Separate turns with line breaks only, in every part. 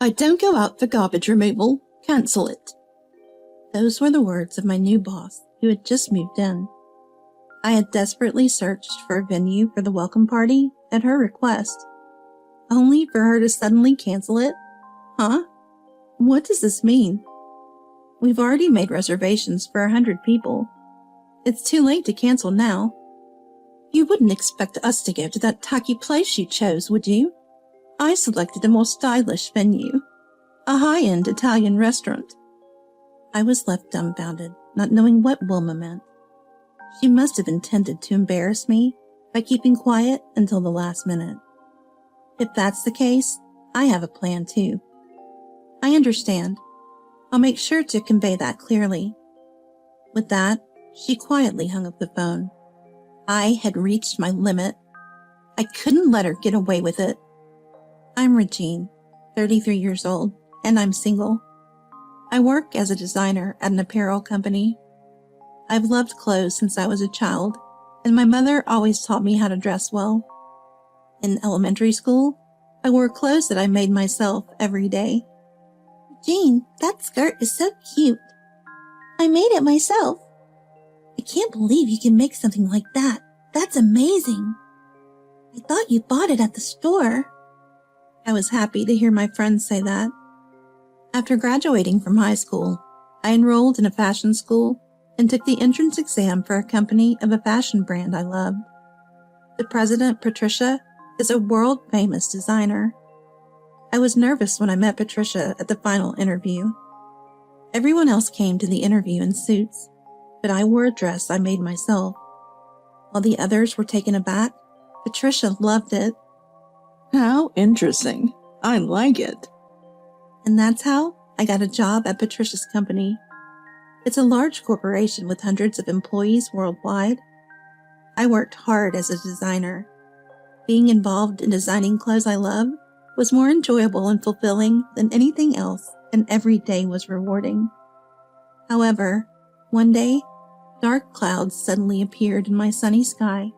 I don't go out for garbage removal. Cancel it. Those were the words of my new boss, who had just moved in. I had desperately searched for a venue for the welcome party at her request, only for her to suddenly cancel it? Huh? What does this mean? We've already made reservations for 100 people. It's too late to cancel now. You wouldn't expect us to go to that tacky place you chose, would you? I selected a more stylish venue, a high-end Italian restaurant. I was left dumbfounded, not knowing what Wilma meant. She must have intended to embarrass me by keeping quiet until the last minute. If that's the case, I have a plan too. I understand. I'll make sure to convey that clearly. With that, she quietly hung up the phone. I had reached my limit. I couldn't let her get away with it. I'm Regine, 33 years old, and I'm single. I work as a designer at an apparel company. I've loved clothes since I was a child, and my mother always taught me how to dress well. In elementary school, I wore clothes that I made myself every day. Jean, that skirt is so cute. I made it myself. I can't believe you can make something like that. That's amazing. I thought you bought it at the store. I was happy to hear my friends say that. After graduating from high school, I enrolled in a fashion school and took the entrance exam for a company of a fashion brand I loved. The president, Patricia, is a world-famous designer. I was nervous when I met Patricia at the final interview. Everyone else came to the interview in suits, but I wore a dress I made myself. While the others were taken aback, Patricia loved it. How interesting. I like it. And that's how I got a job at Patricia's company. It's a large corporation with hundreds of employees worldwide. I worked hard as a designer. Being involved in designing clothes I love was more enjoyable and fulfilling than anything else, and every day was rewarding. However, one day, dark clouds suddenly appeared in my sunny sky.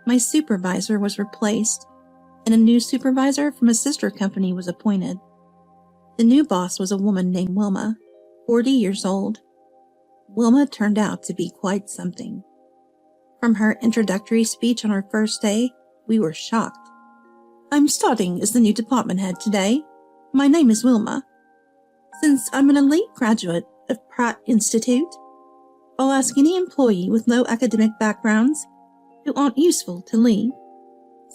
My supervisor was replaced, and a new supervisor from a sister company was appointed. The new boss was a woman named Wilma, 40 years old. Wilma turned out to be quite something. From her introductory speech on our first day, we were shocked. I'm starting as the new department head today. My name is Wilma. Since I'm an elite graduate of Pratt Institute, I'll ask any employee with low academic backgrounds who aren't useful to leave.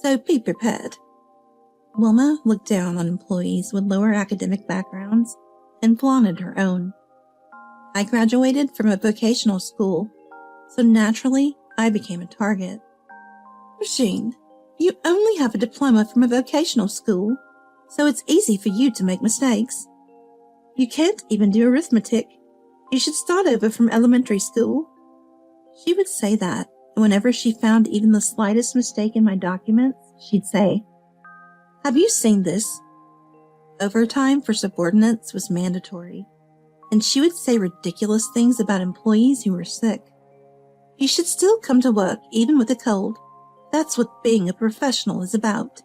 So be prepared. Wilma looked down on employees with lower academic backgrounds and flaunted her own. I graduated from a vocational school, so naturally I became a target. Regine, you only have a diploma from a vocational school, so it's easy for you to make mistakes. You can't even do arithmetic. You should start over from elementary school. She would say that, and whenever she found even the slightest mistake in my documents, she'd say, Have you seen this? Overtime for subordinates was mandatory, and she would say ridiculous things about employees who were sick. You should still come to work even with a cold. That's what being a professional is about.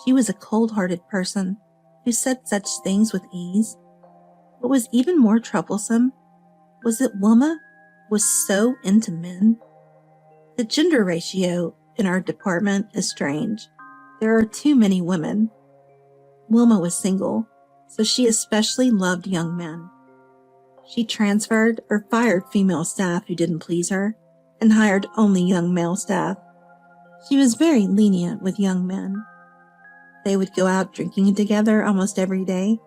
She was a cold-hearted person who said such things with ease. What was even more troublesome was that Wilma was so into men. The gender ratio in our department is strange. There are too many women. Wilma was single, so she especially loved young men. She transferred or fired female staff who didn't please her and hired only young male staff. She was very lenient with young men. They would go out drinking together almost every day,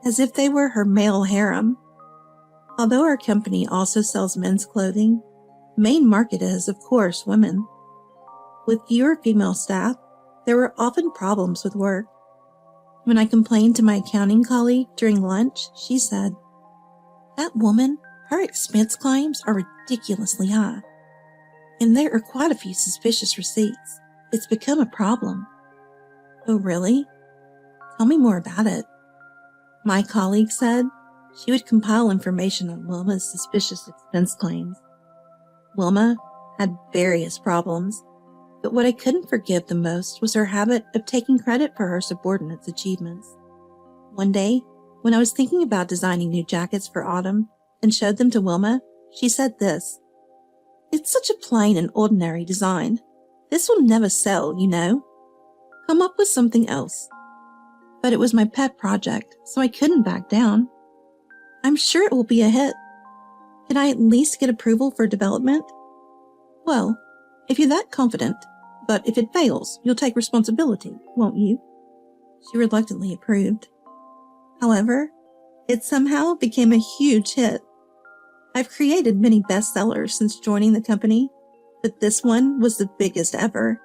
as if they were her male harem. Although our company also sells men's clothing, the main market is, of course, women. With fewer female staff, there were often problems with work. When I complained to my accounting colleague during lunch, she said, That woman, her expense claims are ridiculously high. And there are quite a few suspicious receipts. It's become a problem. Oh, really? Tell me more about it. My colleague said she would compile information on Wilma's suspicious expense claims. Wilma had various problems, but what I couldn't forgive the most was her habit of taking credit for her subordinates' achievements. One day, when I was thinking about designing new jackets for autumn and showed them to Wilma, she said this: "It's such a plain and ordinary design. This will never sell, you know. Come up with something else." But it was my pet project, so I couldn't back down. "I'm sure it will be a hit. Can I at least get approval for development?" "Well, if you're that confident, but if it fails, you'll take responsibility, won't you?" She reluctantly approved. However, it somehow became a huge hit. I've created many bestsellers since joining the company, but this one was the biggest ever.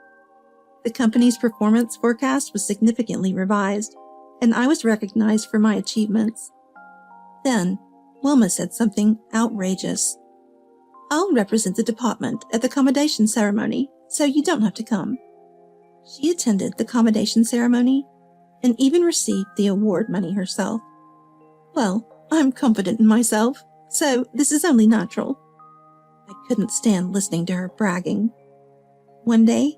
The company's performance forecast was significantly revised, and I was recognized for my achievements. Then, Wilma said something outrageous. "I'll represent the department at the commendation ceremony, so you don't have to come." She attended the commendation ceremony and even received the award money herself. Well, I'm confident in myself, so this is only natural. I couldn't stand listening to her bragging. One day,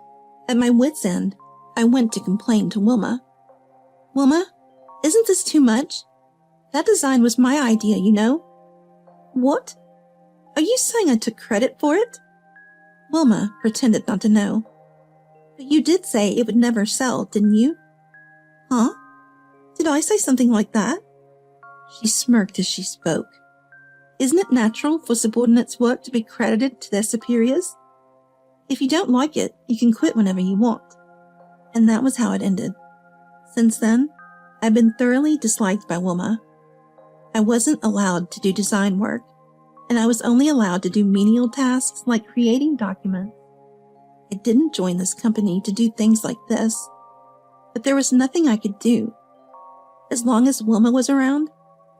at my wit's end, I went to complain to Wilma. "Wilma, isn't this too much? That design was my idea, you know." "What? Are you saying I took credit for it?" Wilma pretended not to know. "But you did say it would never sell, didn't you?" "Huh? Did I say something like that?" She smirked as she spoke. "Isn't it natural for subordinates' work to be credited to their superiors? If you don't like it, you can quit whenever you want." And that was how it ended. Since then, I've been thoroughly disliked by Wilma. I wasn't allowed to do design work, and I was only allowed to do menial tasks like creating documents. I didn't join this company to do things like this, but there was nothing I could do. As long as Wilma was around,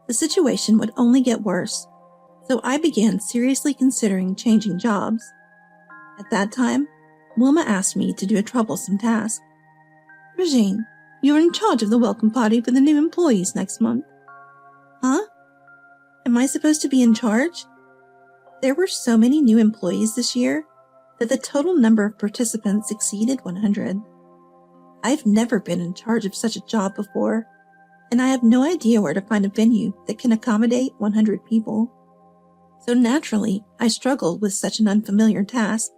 the situation would only get worse, so I began seriously considering changing jobs. At that time, Wilma asked me to do a troublesome task. "Regine, you're in charge of the welcome party for the new employees next month." "Huh? Am I supposed to be in charge?" There were so many new employees this year that the total number of participants exceeded 100. I've never been in charge of such a job before, and I have no idea where to find a venue that can accommodate 100 people. So naturally, I struggled with such an unfamiliar task.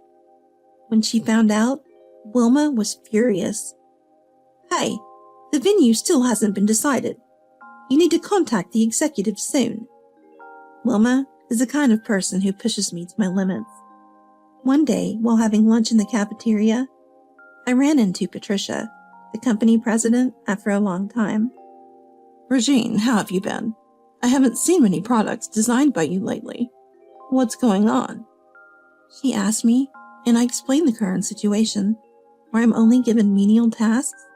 When she found out, Wilma was furious. "Hey, the venue still hasn't been decided. You need to contact the executives soon." Wilma is the kind of person who pushes me to my limits. One day, while having lunch in the cafeteria, I ran into Patricia, the company president, after a long time. "Regine, how have you been? I haven't seen many products designed by you lately. What's going on?" She asked me, and I explained the current situation, where I'm only given menial tasks.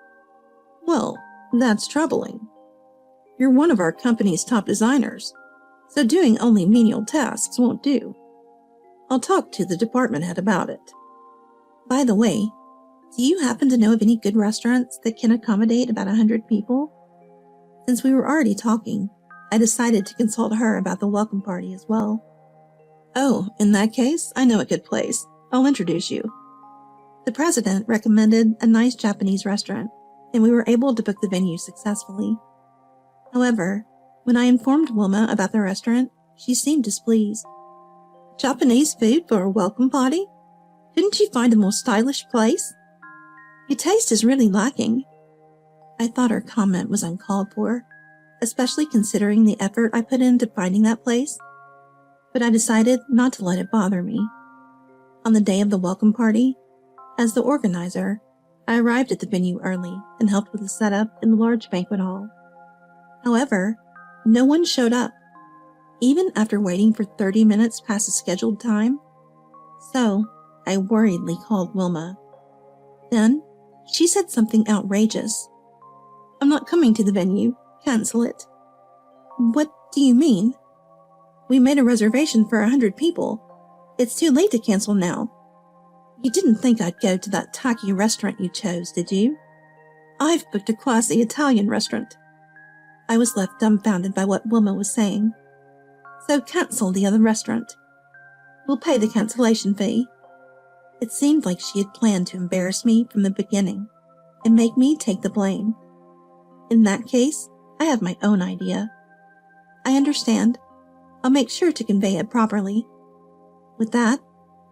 "Well, that's troubling. You're one of our company's top designers, so doing only menial tasks won't do. I'll talk to the department head about it. By the way, do you happen to know of any good restaurants that can accommodate about 100 people?" Since we were already talking, I decided to consult her about the welcome party as well. "Oh, in that case, I know a good place. I'll introduce you." The president recommended a nice Japanese restaurant, and we were able to book the venue successfully. However, when I informed Wilma about the restaurant, she seemed displeased. "Japanese food for a welcome party? Couldn't you find a more stylish place? Your taste is really lacking." I thought her comment was uncalled for, especially considering the effort I put into finding that place, but I decided not to let it bother me. On the day of the welcome party, as the organizer, I arrived at the venue early and helped with the setup in the large banquet hall. However, no one showed up, even after waiting for 30 minutes past the scheduled time. So, I worriedly called Wilma. Then, she said something outrageous. "I'm not coming to the venue. Cancel it." "What do you mean?" "We made a reservation for 100 people. It's too late to cancel now." "You didn't think I'd go to that tacky restaurant you chose, did you?" "I've booked a classy Italian restaurant." I was left dumbfounded by what Wilma was saying. "So cancel the other restaurant. We'll pay the cancellation fee." It seemed like she had planned to embarrass me from the beginning and make me take the blame. In that case, I have my own idea. I understand. I'll make sure to convey it properly. With that,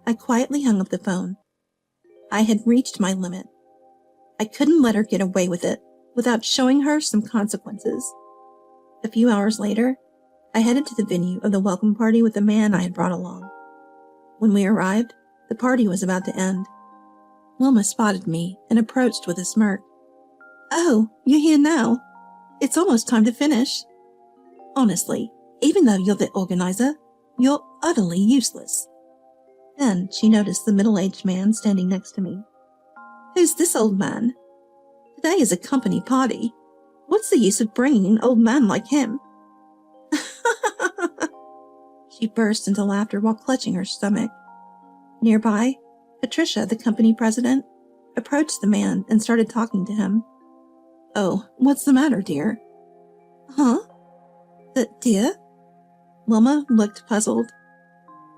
I quietly hung up the phone. I had reached my limit. I couldn't let her get away with it without showing her some consequences. A few hours later, I headed to the venue of the welcome party with the man I had brought along. When we arrived, the party was about to end. Wilma spotted me and approached with a smirk. "Oh, you're here now. It's almost time to finish. Honestly, even though you're the organizer, you're utterly useless." Then she noticed the middle-aged man standing next to me. "Who's this old man? Today is a company party. What's the use of bringing an old man like him?" She burst into laughter while clutching her stomach. Nearby, Patricia, the company president, approached the man and started talking to him. "Oh, what's the matter, dear?" "Huh? Dear?" Wilma looked puzzled.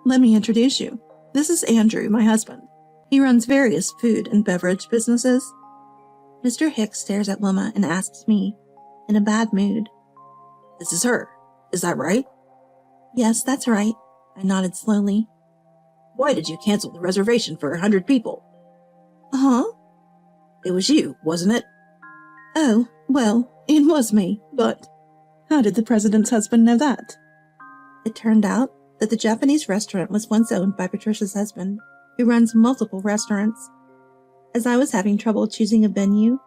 "Let me introduce you. This is Andrew, my husband. He runs various food and beverage businesses." Mr. Hicks stares at Wilma and asks me, in a bad mood, "This is her. Is that right?" "Yes, that's right," I nodded slowly. "Why did you cancel the reservation for 100 people?" "Huh?" "It was you, wasn't it?" "Oh, well, it was me, but how did the president's husband know that?" It turned out that the Japanese restaurant was once owned by Patricia's husband, who runs multiple restaurants. As I was having trouble choosing a venue,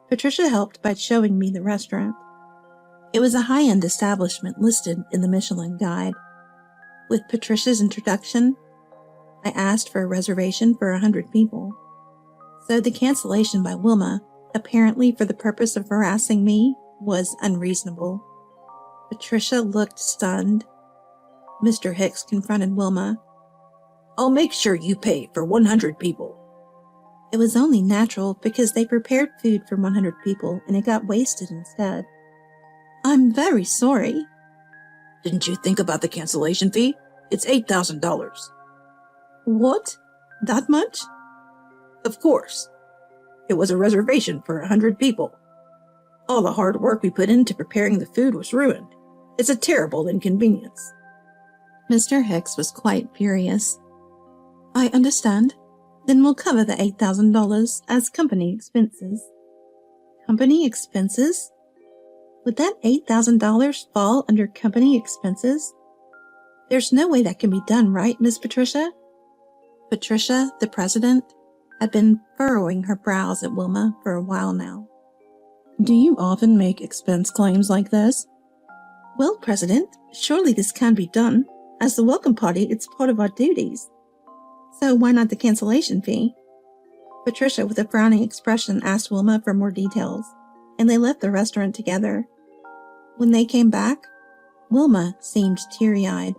Patricia helped by showing me the restaurant. It was a high-end establishment listed in the Michelin Guide. With Patricia's introduction, I asked for a reservation for 100 people. So the cancellation by Wilma, apparently for the purpose of harassing me, was unreasonable. Patricia looked stunned. Mr. Hicks confronted Wilma. "I'll make sure you pay for 100 people." It was only natural because they prepared food for 100 people and it got wasted instead. "I'm very sorry." "Didn't you think about the cancellation fee? It's $8,000. "What? That much?" "Of course. It was a reservation for 100 people. All the hard work we put into preparing the food was ruined. It's a terrible inconvenience." Mr. Hicks was quite furious. "I understand. Then we'll cover the $8,000 as company expenses." Company expenses? Would that $8,000 fall under company expenses? There's no way that can be done, right, Miss Patricia? Patricia, the president, had been furrowing her brows at Wilma for a while now. "Do you often make expense claims like this?" "Well, President, surely this can be done. As the welcome party, it's part of our duties. So why not the cancellation fee?" Patricia, with a frowning expression, asked Wilma for more details, and they left the restaurant together. When they came back, Wilma seemed teary-eyed,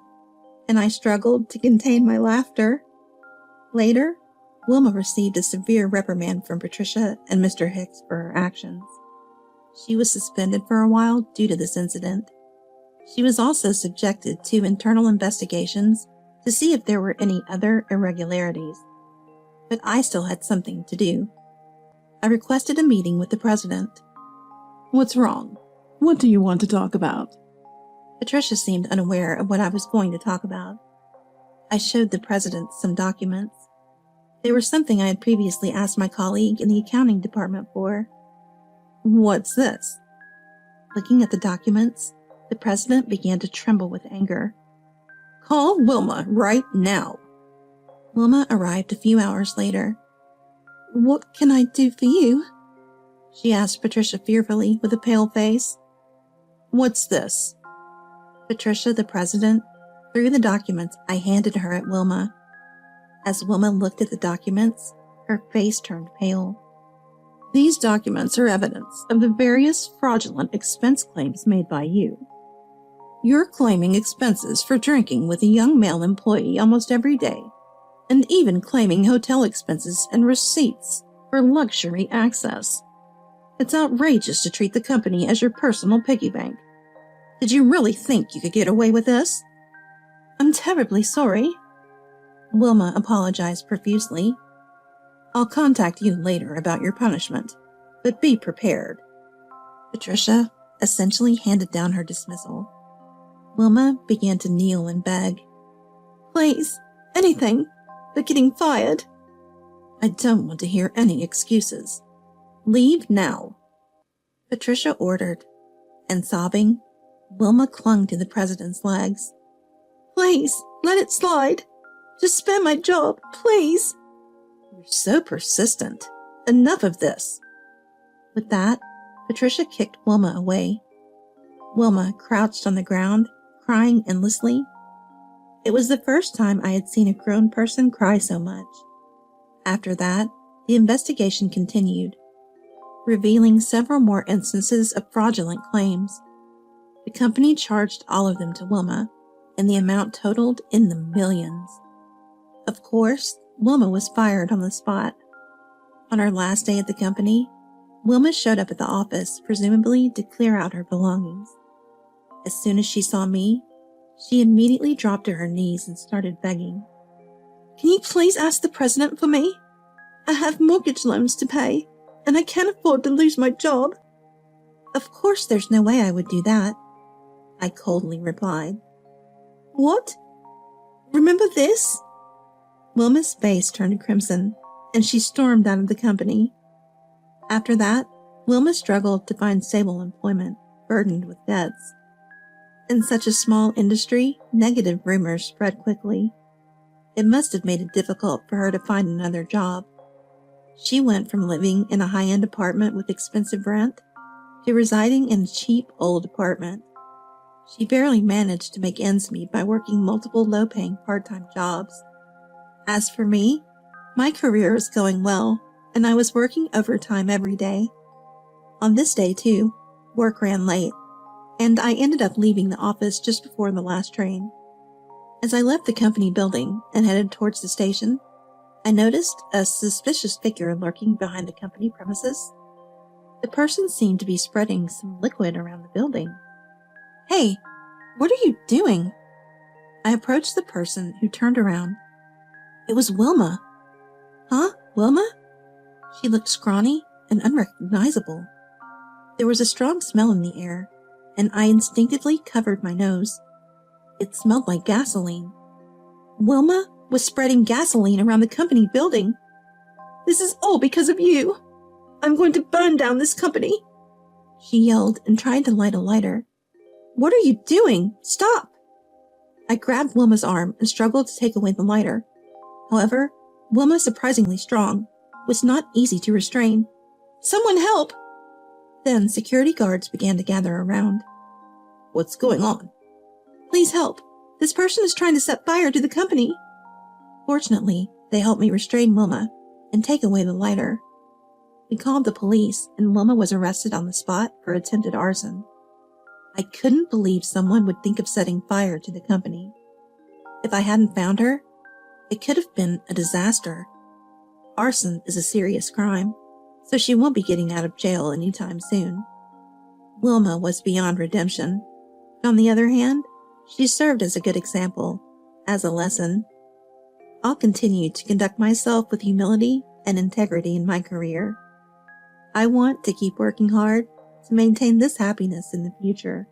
and I struggled to contain my laughter. Later, Wilma received a severe reprimand from Patricia and Mr. Hicks for her actions. She was suspended for a while due to this incident. She was also subjected to internal investigations to see if there were any other irregularities. But I still had something to do. I requested a meeting with the president. "What's wrong? What do you want to talk about?" Patricia seemed unaware of what I was going to talk about. I showed the president some documents. They were something I had previously asked my colleague in the accounting department for. "What's this?" Looking at the documents, the president began to tremble with anger. "Call Wilma right now." Wilma arrived a few hours later. "What can I do for you?" she asked Patricia fearfully with a pale face. "What's this?" Patricia, the president, threw the documents I handed her at Wilma. As Wilma looked at the documents, her face turned pale. "These documents are evidence of the various fraudulent expense claims made by you. You're claiming expenses for drinking with a young male employee almost every day, and even claiming hotel expenses and receipts for luxury access. It's outrageous to treat the company as your personal piggy bank. Did you really think you could get away with this?" "I'm terribly sorry." Wilma apologized profusely. "I'll contact you later about your punishment, but be prepared." "Patricia, essentially handed down her dismissal. Wilma began to kneel and beg. Please, anything but getting fired. I don't want to hear any excuses. Leave now. Patricia ordered, and sobbing, Wilma clung to the president's legs. Please, let it slide. Just spare my job, please. You're so persistent. Enough of this. With that, Patricia kicked Wilma away. Wilma crouched on the ground, crying endlessly. It was the first time I had seen a grown person cry so much. After that, the investigation continued, revealing several more instances of fraudulent claims. The company charged all of them to Wilma, and the amount totaled in the millions. Of course, Wilma was fired on the spot. On her last day at the company, Wilma showed up at the office, presumably to clear out her belongings. As soon as she saw me, she immediately dropped to her knees and started begging. Can you please ask the president for me? I have mortgage loans to pay, and I can't afford to lose my job. Of course there's no way I would do that, I coldly replied. What? Remember this? Wilma's face turned crimson, and she stormed out of the company. After that, Wilma struggled to find stable employment, burdened with debts. In such a small industry, negative rumors spread quickly. It must have made it difficult for her to find another job. She went from living in a high-end apartment with expensive rent to residing in a cheap old apartment. She barely managed to make ends meet by working multiple low-paying part-time jobs. As for me, my career was going well, and I was working overtime every day. On this day, too, work ran late, and I ended up leaving the office just before the last train. As I left the company building and headed towards the station, I noticed a suspicious figure lurking behind the company premises. The person seemed to be spreading some liquid around the building. Hey, what are you doing? I approached the person, who turned around. It was Wilma. Huh, Wilma? She looked scrawny and unrecognizable. There was a strong smell in the air, and I instinctively covered my nose. It smelled like gasoline. Wilma was spreading gasoline around the company building. This is all because of you. I'm going to burn down this company. She yelled and tried to light a lighter. What are you doing? Stop! I grabbed Wilma's arm and struggled to take away the lighter. However, Wilma, surprisingly strong, was not easy to restrain. Someone help! Then security guards began to gather around. What's going on? Please help. This person is trying to set fire to the company. Fortunately, they helped me restrain Wilma and take away the lighter. We called the police, and Wilma was arrested on the spot for attempted arson. I couldn't believe someone would think of setting fire to the company. If I hadn't found her, it could have been a disaster. Arson is a serious crime, so she won't be getting out of jail anytime soon. Wilma was beyond redemption. On the other hand, she served as a good example, as a lesson. I'll continue to conduct myself with humility and integrity in my career. I want to keep working hard to maintain this happiness in the future.